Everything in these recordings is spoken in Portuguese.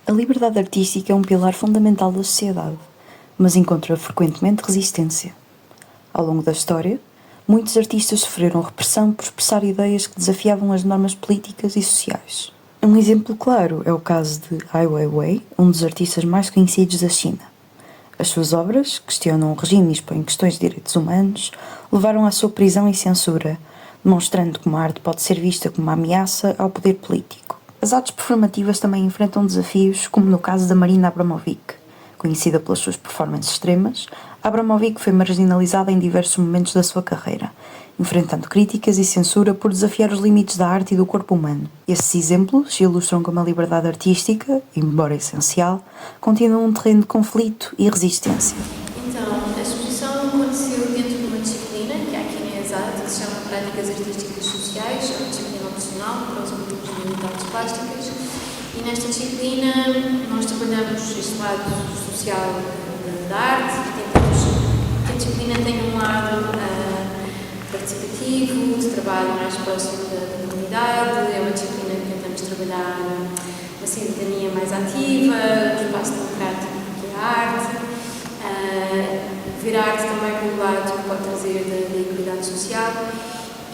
A liberdade artística é um pilar fundamental da sociedade, mas encontra frequentemente resistência. Ao longo da história, muitos artistas sofreram repressão por expressar ideias que desafiavam as normas políticas e sociais. Um exemplo claro é o caso de Ai Weiwei, um dos artistas mais conhecidos da China. As suas obras, que questionam o regime e expõem questões de direitos humanos, levaram à sua prisão e censura, demonstrando como a arte pode ser vista como uma ameaça ao poder político. As artes performativas também enfrentam desafios, como no caso da Marina Abramovic. Conhecida pelas suas performances extremas, Abramovic foi marginalizada em diversos momentos da sua carreira, enfrentando críticas e censura por desafiar os limites da arte e do corpo humano. Esses exemplos ilustram como a liberdade artística, embora essencial, continua um terreno de conflito e resistência. Então, a exposição aconteceu dentro de uma disciplina, que há aqui na ESAD, que se chama Práticas Artísticas Sociais, é uma disciplina opcional para os alunos de artes plásticas, e nesta disciplina nós trabalhamos este lado social da arte e tentamos que a disciplina tenha um lado participativo, de trabalho mais próximo da comunidade. É uma disciplina que tentamos trabalhar uma cidadania mais ativa, o espaço democrático que é a arte, ver a arte também pelo lado que pode trazer da equidade social.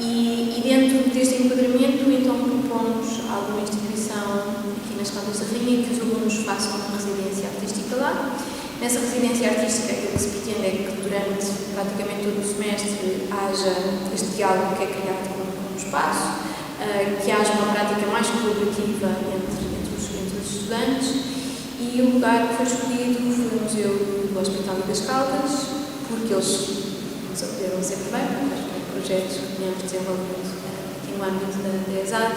E dentro deste enquadramento, então, propomos a alguma instituição aqui nas Caldas da Rainha que os alunos façam uma residência artística lá. Nessa residência artística, aquilo que se pretende é que durante praticamente todo o semestre haja este diálogo que é criado com o espaço, que haja uma prática mais colaborativa entre os estudantes, e o lugar que foi escolhido foi o Museu do Hospital das Caldas, porque eles nos acolheram sempre bem, porque é um projeto que tínhamos desenvolvido aqui no âmbito da ESAD.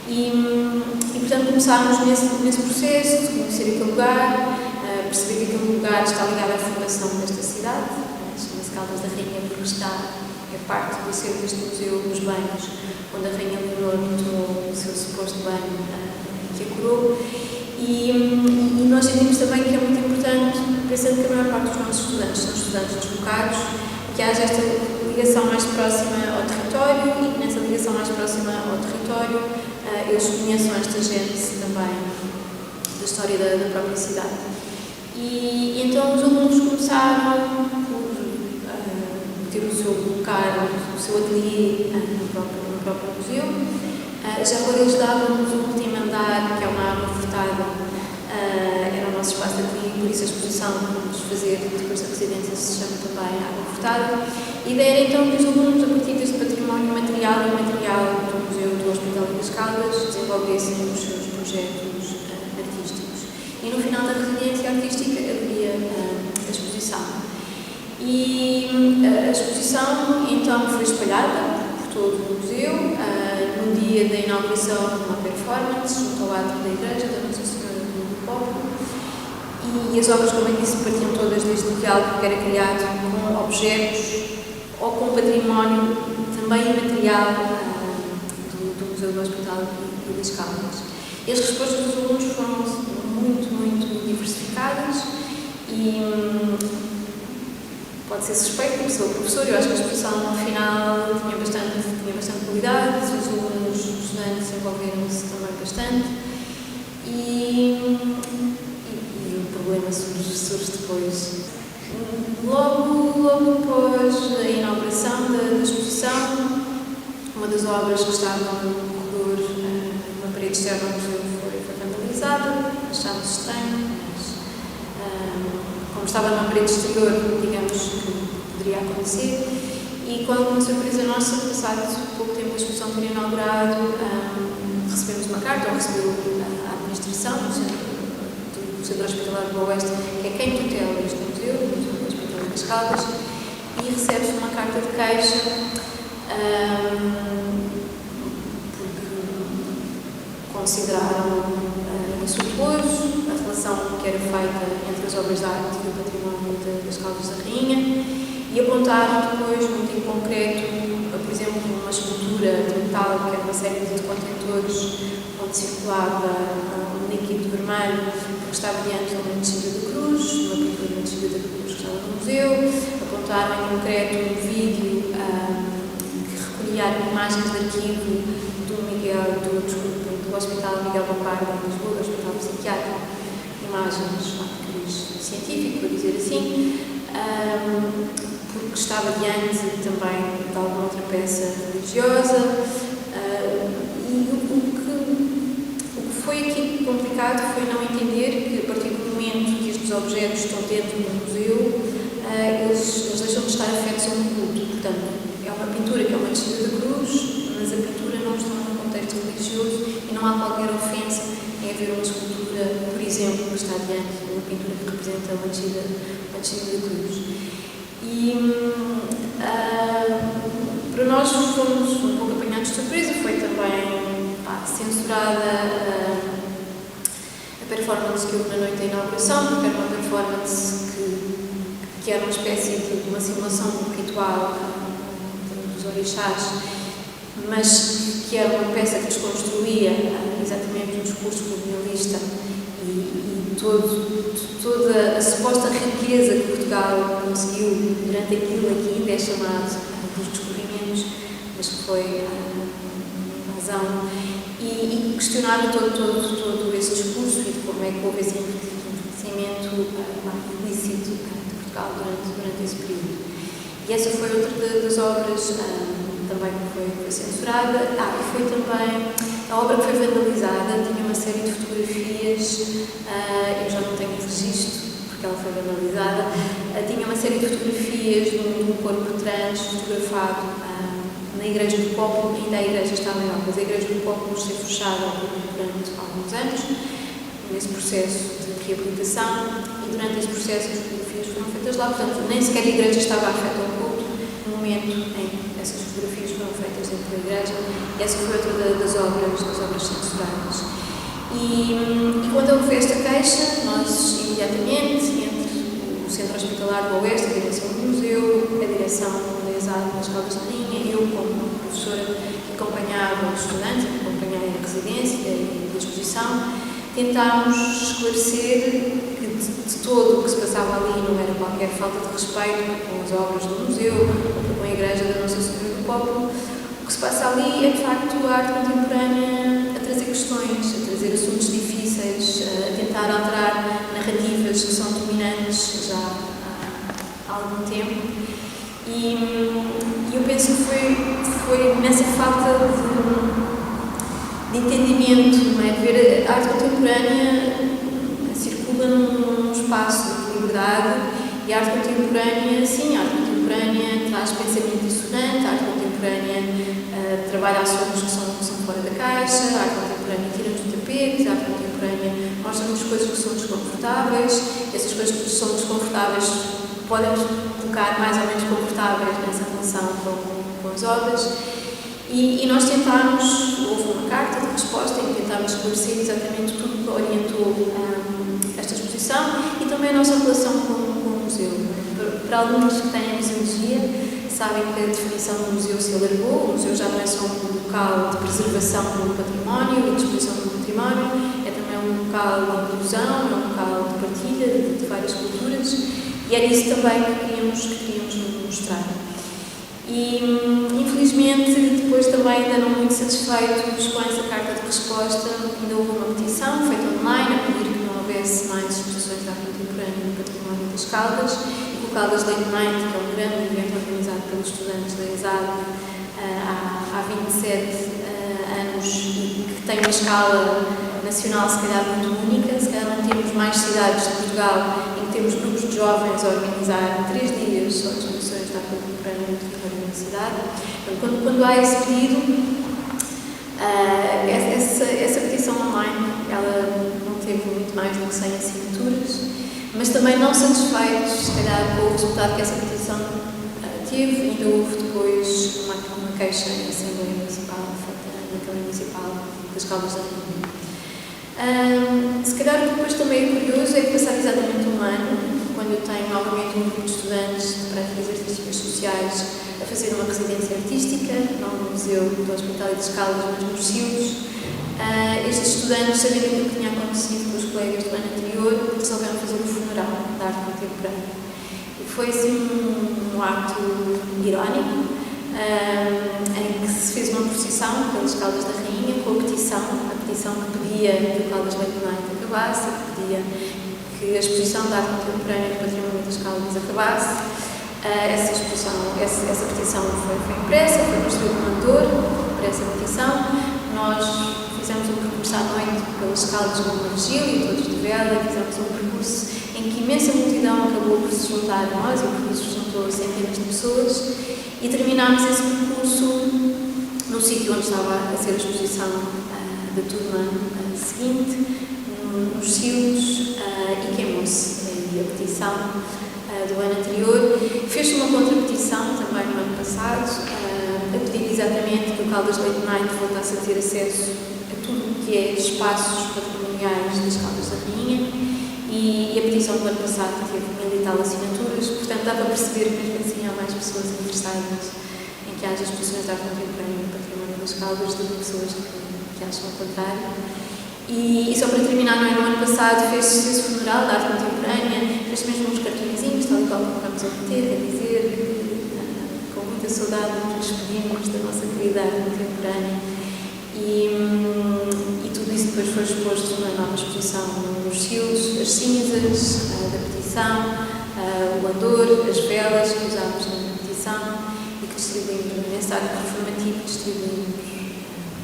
E portanto, começámos nesse processo de conhecer aquele lugar, perceber que aquele lugar está ligado à fundação desta cidade, chama-se Caldas da Rainha, porque é parte do acervo deste museu dos banhos, onde a Rainha Leonor tomou o seu suposto banho que a curou. E nós sentimos também que é muito importante, pensando que a maior parte dos nossos estudantes são estudantes deslocados, que haja esta ligação mais próxima ao território e que nessa ligação mais próxima ao território eles conheçam esta gente também da história da própria cidade. E então os alunos começaram por ter o seu lugar, o seu ateliê no próprio museu. Já quando eles davam-nos o último andar, que é uma água furtada, era o nosso espaço de ateliê, por isso a exposição que vamos fazer depois da residência se chama também água furtada. A ideia era então que os alunos, a partir deste património material e imaterial do Museu do Hospital das Caldas, desenvolvessem os seus projetos artísticos. E no final da residência artística havia a exposição. E a exposição então foi espalhada por todo o museu. No dia da inauguração, uma performance junto ao átrio da Igreja da Nossa Senhora do Povo. E as obras, como eu disse, partiam todas deste diálogo que era criado com objetos ou com património também imaterial do Museu do Hospital e das Caldas. E as respostas dos alunos foram muito diversificadas e pode ser suspeito, porque sou professor, eu acho que a exposição no final tinha bastante qualidade, os alunos, os estudantes envolveram-se também bastante e o problema surge depois. Logo após a inauguração da exposição, uma das obras que estava no corredor, na parede externa do museu, foi vandalizada. Achámos estranho, mas como estava na parede exterior, digamos que poderia acontecer. E com alguma surpresa nossa, passado pouco tempo da exposição ter inaugurado, recebemos uma carta, ou recebeu a administração do Centro Hospitalar do Oeste, que é quem tutela este museu, o Museu do Hospital das Caldas, e recebe-se uma carta de queixa porque consideraram insultuoso a relação que era feita entre as obras de arte e o património das Caldas da Rainha, e apontaram depois, muito em concreto, por exemplo, uma escultura de metal, que era uma série de contentores onde circulava um líquido vermelho, que estava diante de uma descida de cruz, uma pintura de uma descida de cruz que estava no museu. Apontaram em concreto um vídeo que recolhia imagens de arquivo do Hospital Miguel Bombarda, em Lisboa, do Hospital Psiquiátrico, imagens de cariz científico, por dizer assim, porque estava diante também de alguma outra peça religiosa. E o que foi aqui complicado foi não entender que, a partir do momento que estes objetos estão dentro do museu, eles deixam de estar afetos a um culto. Portanto, é uma pintura que é uma descida da cruz, mas a pintura não está num contexto religioso e não há qualquer ofensa em haver uma escultura, por exemplo, que está diante de uma pintura que representa uma descida da cruz. E para nós fomos um pouco apanhados de surpresa, foi também censurada a performance que houve na noite da inauguração, porque era uma performance que era uma espécie de uma simulação do ritual dos orixás, mas que era uma peça que desconstruía exatamente o discurso colonialista e toda a suposta riqueza que Portugal conseguiu durante aquilo que ainda é chamado dos descobrimentos, mas que foi uma invasão, e questionava todo esse discurso e de como é que houve esse enriquecimento ilícito de Portugal durante esse período. E essa foi outra das obras também que foi censurada. E foi também a obra que foi vandalizada, tinha uma série de fotografias, eu já não tenho registro porque ela foi vandalizada, tinha uma série de fotografias de um corpo trans fotografado na Igreja do Pópulo. Ainda a igreja estava em obras. A Igreja do Pópulo esteve fechada durante alguns anos, nesse processo de reabilitação, e durante esse processo as fotografias foram feitas lá. Portanto, nem sequer a igreja estava afeta ao culto no momento em que essas fotografias foram feitas dentro da igreja. E essa foi outra das obras censuradas. E quando houve esta queixa, nós imediatamente, entre o Centro Hospitalar do Oeste, a direção do museu, a direção da ESAD das Caldas da Rainha, eu como professora que acompanhava os estudantes, que acompanhei a residência e a exposição, tentámos esclarecer que de todo o que se passava ali não era qualquer falta de respeito com as obras do museu ou com a Igreja da Nossa Senhora do Pópulo. O que se passa ali é, de facto, a arte contemporânea a trazer questões, a trazer assuntos difíceis, a tentar alterar narrativas que são dominantes já há algum tempo. E eu penso que foi nessa falta de entendimento, não é? De ver a arte contemporânea circula num espaço de liberdade, e a arte contemporânea, sim, a arte contemporânea traz pensamento dissonante, a arte contemporânea trabalha assuntos que são fora da caixa, a arte contemporânea tira-nos do tapete, a arte contemporânea mostra-nos coisas que são desconfortáveis, essas coisas que são desconfortáveis podem-nos colocar mais ou menos confortáveis nessa relação com as obras. E nós tentámos, houve uma carta de resposta em que tentámos esclarecer exatamente tudo que orientou esta exposição e também a nossa relação com o museu. Para alunos que têm museologia, sabem que a definição do museu se alargou. O museu já não é só um local de preservação do património e de exposição do património, é também um local de inclusão, é um local de partilha de várias culturas, e era isso também que queríamos mostrar. E, infelizmente, depois também ainda não muito satisfeitos com essa carta de resposta, ainda houve uma petição feita online a pedir que não houvesse mais exposições de arte contemporânea no património das Caldas, e que o Caldas Late Night, que é um grande evento organizado pelos estudantes da ESAD há 27 anos e que tem uma escala nacional se calhar muito única, se calhar não temos mais cidades de Portugal em que temos grupos de jovens a organizar 3 dias só de exposições de arte contemporânea no território da cidade. Então, quando há esse pedido, essa petição online, ela não teve muito mais do que 100 assinaturas, mas também não satisfeitos, se calhar, com o resultado que essa petição teve, ainda houve depois uma queixa em Assembleia Municipal, feita na Câmara Municipal das Caldas da Rainha. Se calhar o que depois também é curioso é que passado exatamente um ano, quando eu tenho novamente um grupo de estudantes de práticas artísticas sociais a fazer uma residência artística, não no Museu do Hospital e das Caldas, mas nos Silos, estes estudantes, sabendo aquilo que tinha acontecido com os colegas do ano anterior, resolveram fazer o funeral da arte contemporânea. E foi assim um ato irónico, em que se fez uma procissão pelas Caldas da Rainha com a petição que pedia que o Caldas Late Night acabasse, que pedia que a exposição da arte contemporânea do património das Caldas acabasse. Essa petição foi impressa, foi construído um andor para essa petição. Nós fizemos um percurso à noite pelas Caldas com uma vigília, todos de vela, fizemos um percurso em que imensa multidão acabou por se juntar a nós, e o percurso juntou centenas de pessoas, e terminámos esse percurso no sítio onde estava a ser a exposição da turma seguinte, nos Silos, e queimou-se a petição do ano anterior. Fez-se uma contrapetição também no ano passado, a pedir exatamente que o Caldas Late Night voltasse a ter acesso a tudo o que é espaços patrimoniais das Caldas da Rainha, e a petição do ano passado teve 1000 e tal assinaturas, portanto dá para perceber que mesmo assim há mais pessoas interessadas em que haja exposições de arte contemporânea no património das Caldas do que pessoas que acham o contrário. E só para terminar, no ano passado fez-se esse funeral da arte contemporânea, fez-se mesmo uns cartõezinhos, tal e qual como estamos a meter, a dizer que com muita saudade nos despedimos da nossa querida arte contemporânea. E tudo isso depois foi exposto na nova exposição nos Silos, as cinzas da petição, o andor, as velas que usámos na petição e que distribuímos no mensário performativo, distribuímos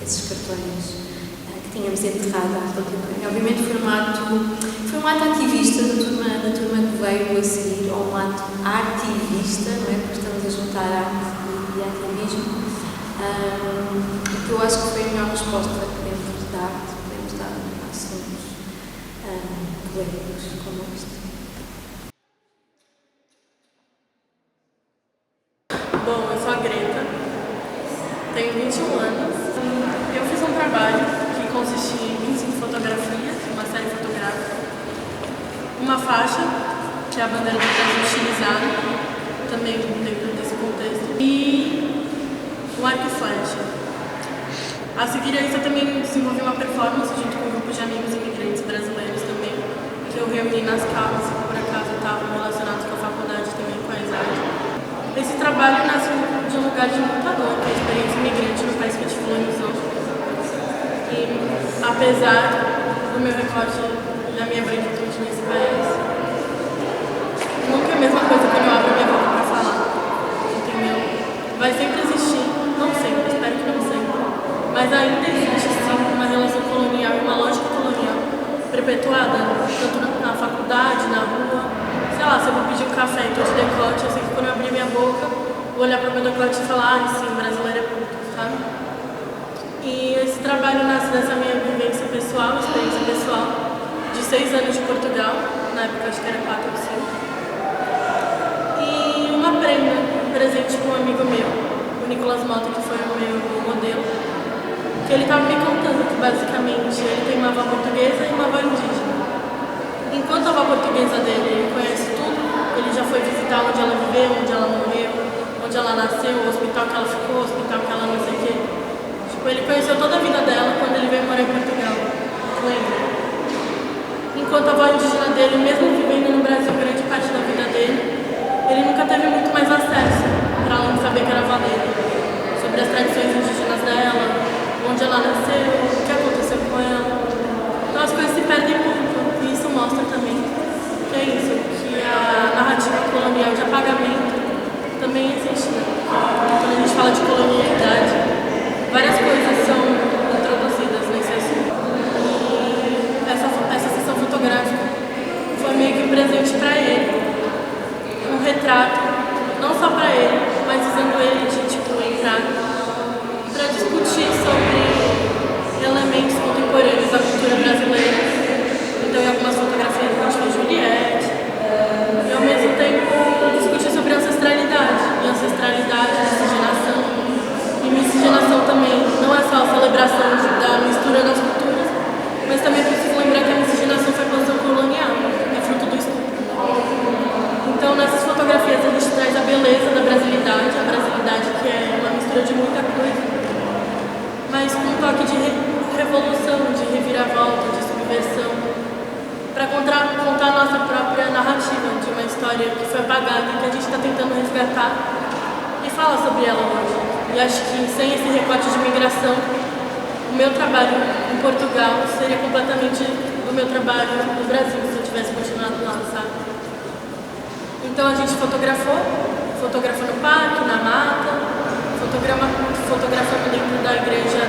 esses cartões que tínhamos enterrado à arte contemporânea. Obviamente foi um ato ativista da turma que veio a seguir, ou um ato artivista, não é? Porque estamos a juntar arte e ativismo. Que eu acho que foi a melhor resposta que podemos dar a assuntos polémicos como este. Bom, eu sou a Greta, tenho 21 anos. Eu fiz um trabalho que consistia em 25 fotografias, uma série fotográfica, uma faixa, que é a bandeira do Brasil estilizada, também dentro desse contexto, e um arco e flecha. A seguir a isso eu também desenvolvi uma performance junto com um grupo de amigos imigrantes brasileiros também, que eu reuni nas casas que por acaso estavam relacionados com a faculdade também, com a ESAD. Esse trabalho nasce de um lugar de muita dor, que é a experiência imigrante no país que te colonizou. E apesar do meu recorte da minha branquitude nesse país, nunca é a mesma coisa quando eu abro a minha boca para falar, entendeu? Vai sempre existir, não sempre, espero que não sempre, mas ainda existe sim uma relação colonial e uma lógica colonial perpetuada, tanto na faculdade, na rua. Sei lá, se eu vou pedir um café e tô de decote, eu sei que quando eu abrir minha boca, vou olhar para o meu decote e falar, sim, brasileiro é puto, sabe? E esse trabalho nasce dessa minha vivência pessoal, experiência pessoal, de 6 anos de Portugal, na época acho que era 4 ou 5. E uma prenda, um presente com um amigo meu, o Nicolas Mota, que foi o meu modelo, que ele estava me contando que basicamente ele tem uma avó portuguesa e uma avó indígena. Enquanto a avó portuguesa dele, ele conhece tudo, ele já foi visitar onde ela viveu, onde ela morreu, onde ela nasceu, o hospital que ela ficou, o hospital que ela não sei o quê. Tipo, ele conheceu toda a vida dela quando ele veio morar em Portugal, lembra? Enquanto a avó indígena dele, mesmo vivendo no Brasil grande parte da vida dele, ele nunca teve muito mais acesso, para além de saber que era avó dele, sobre as tradições indígenas dela, onde ela nasceu, o que aconteceu com ela. Então as coisas se perdem muito, e isso mostra também que é isso, que a narrativa colonial de apagamento também existe. Quando a gente fala de colonialidade, várias coisas são introduzidas nesse assunto. E essa sessão fotográfica foi meio que um presente para ele, um retrato, não só para ele, mas usando ele de entrada, para discutir sobre elementos contemporâneos da cultura brasileira. Então, em algumas fotografias a gente fez Juliette, e ao mesmo tempo discutir sobre ancestralidade, e ancestralidade, miscigenação, e miscigenação também não é só a celebração da mistura das culturas, mas também preciso lembrar que a miscigenação foi posição colonial, é fruto do estupro. Então, nessas fotografias a gente traz a beleza da brasilidade, a brasilidade que é uma mistura de muita coisa, mas com um toque de revolução, de reviravolta, de subversão, para contar a nossa própria narrativa de uma história que foi apagada e que a gente está tentando resgatar e fala sobre ela hoje. E acho que sem esse recorte de migração, o meu trabalho em Portugal seria completamente do meu trabalho no Brasil, se eu tivesse continuado lá, sabe? Então a gente fotografou no parque, na mata, fotografamos dentro da igreja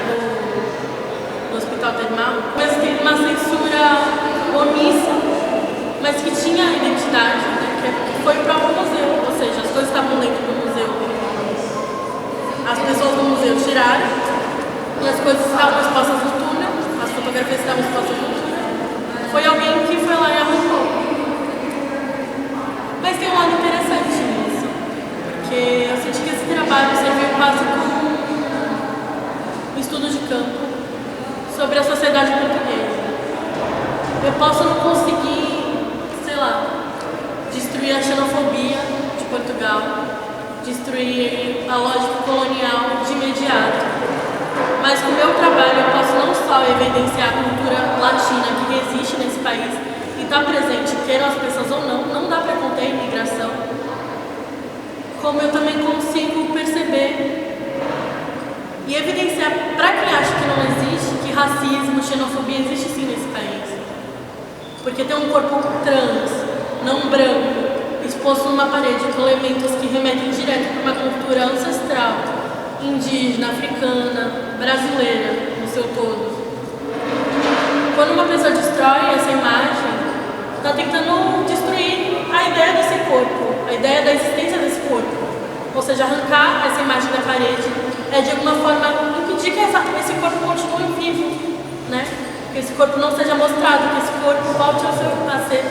do Hospital Termal, mas tem uma censura omissa, mas que tinha a identidade, né, que foi para o museu, ou seja, as coisas estavam dentro do museu. As pessoas do museu tiraram e as coisas estavam expostas no túnel, as fotografias estavam expostas no túnel. Foi alguém que foi lá e arrancou. Mas tem um lado interessante nisso, porque eu senti que esse trabalho serviu quase como um estudo de campo sobre a sociedade portuguesa. Eu posso não conseguir, sei lá, destruir a xenofobia de Portugal, destruir a lógica colonial de imediato. Mas com o meu trabalho eu posso não só evidenciar a cultura latina que existe nesse país e está presente, queiram as pessoas ou não dá para conter a imigração, como eu também consigo perceber e evidenciar para quem acha que não existe, que racismo, xenofobia existe sim nesse país. Porque tem um corpo trans, não branco, exposto numa parede com elementos que remetem direto para uma cultura ancestral, indígena, africana, brasileira, no seu todo. Quando uma pessoa destrói essa imagem, está tentando destruir a ideia desse corpo, a ideia da existência desse corpo. Ou seja, arrancar essa imagem da parede é de alguma forma impedir que esse corpo continue vivo, né? Que esse corpo não seja mostrado, que esse corpo volte a ser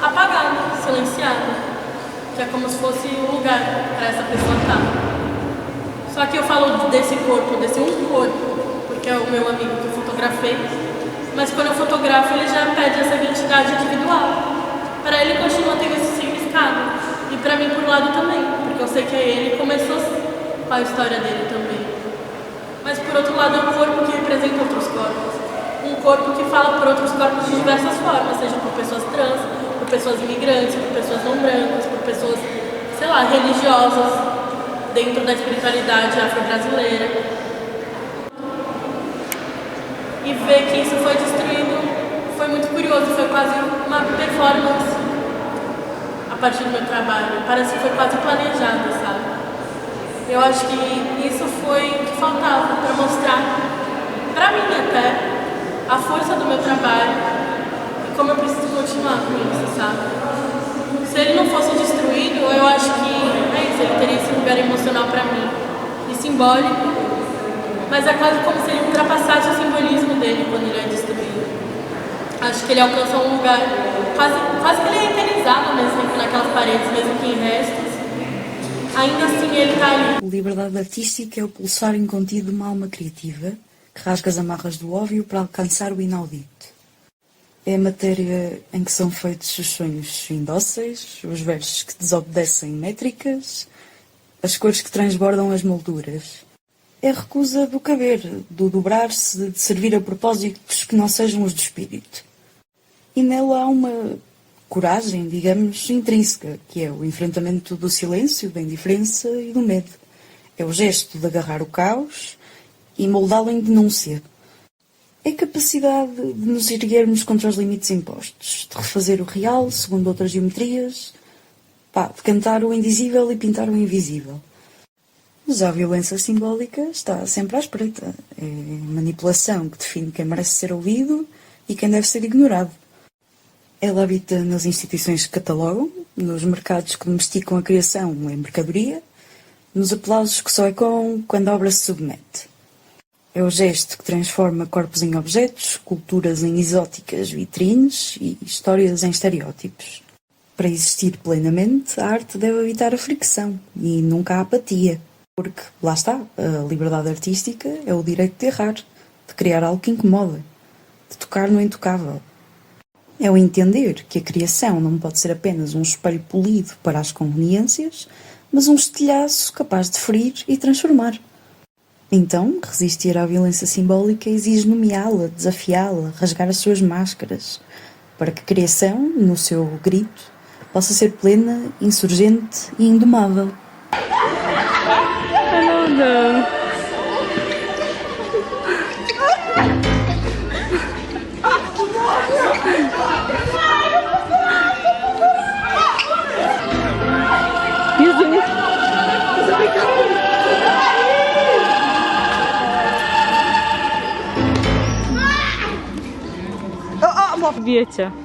apagado, silenciado. Que é como se fosse um lugar para essa pessoa estar. Só que eu falo desse corpo, desse um corpo, porque é o meu amigo que eu fotografei, mas quando eu fotografo ele já perde essa identidade individual. Para ele continua tendo esse significado. E para mim por lado também, porque eu sei que ele começou com a história dele também. Mas por outro lado é um corpo que representa outros corpos. Um corpo que fala por outros corpos de diversas formas, seja por pessoas trans, por pessoas imigrantes, por pessoas não brancas, por pessoas, sei lá, religiosas, dentro da espiritualidade afro-brasileira. E ver que isso foi destruído foi muito curioso, foi quase uma performance a partir do meu trabalho. Parece que foi quase planejado, sabe? Eu acho que isso foi o que faltava para mostrar, para mim até, a força do meu trabalho e como eu preciso continuar com isso, sabe? Se ele não fosse destruído, eu acho que é isso, ele teria esse lugar emocional para mim e simbólico, mas é quase como se ele ultrapassasse o simbolismo dele quando ele é destruído. Acho que ele alcança um lugar, quase que ele é eternizado ao mesmo tempo naquelas paredes, mesmo que em restos. Ainda assim ele está ali. Liberdade artística é o pulsar incontido de uma alma criativa que rasga as amarras do óbvio para alcançar o inaudito. É a matéria em que são feitos os sonhos indóceis, os versos que desobedecem métricas, as cores que transbordam as molduras. É a recusa do caber, do dobrar-se, de servir a propósitos que não sejam os do espírito. E nela há uma coragem, digamos, intrínseca, que é o enfrentamento do silêncio, da indiferença e do medo. É o gesto de agarrar o caos e moldá-lo em denúncia. É a capacidade de nos erguermos contra os limites impostos, de refazer o real segundo outras geometrias, de cantar o indizível e pintar o invisível. Mas a violência simbólica está sempre à espreita. É a manipulação que define quem merece ser ouvido e quem deve ser ignorado. Ela habita nas instituições que catalogam, nos mercados que domesticam a criação em mercadoria, nos aplausos que só ecoam quando a obra se submete. É o gesto que transforma corpos em objetos, culturas em exóticas vitrines e histórias em estereótipos. Para existir plenamente, a arte deve evitar a fricção e nunca a apatia. Porque, lá está, a liberdade artística é o direito de errar, de criar algo que incomoda, de tocar no intocável. É o entender que a criação não pode ser apenas um espelho polido para as conveniências, mas um estilhaço capaz de ferir e transformar. Então, resistir à violência simbólica exige nomeá-la, desafiá-la, rasgar as suas máscaras, para que a criação, no seu grito, possa ser plena, insurgente e indomável. Prawda. Jezu, nie... Wiecie.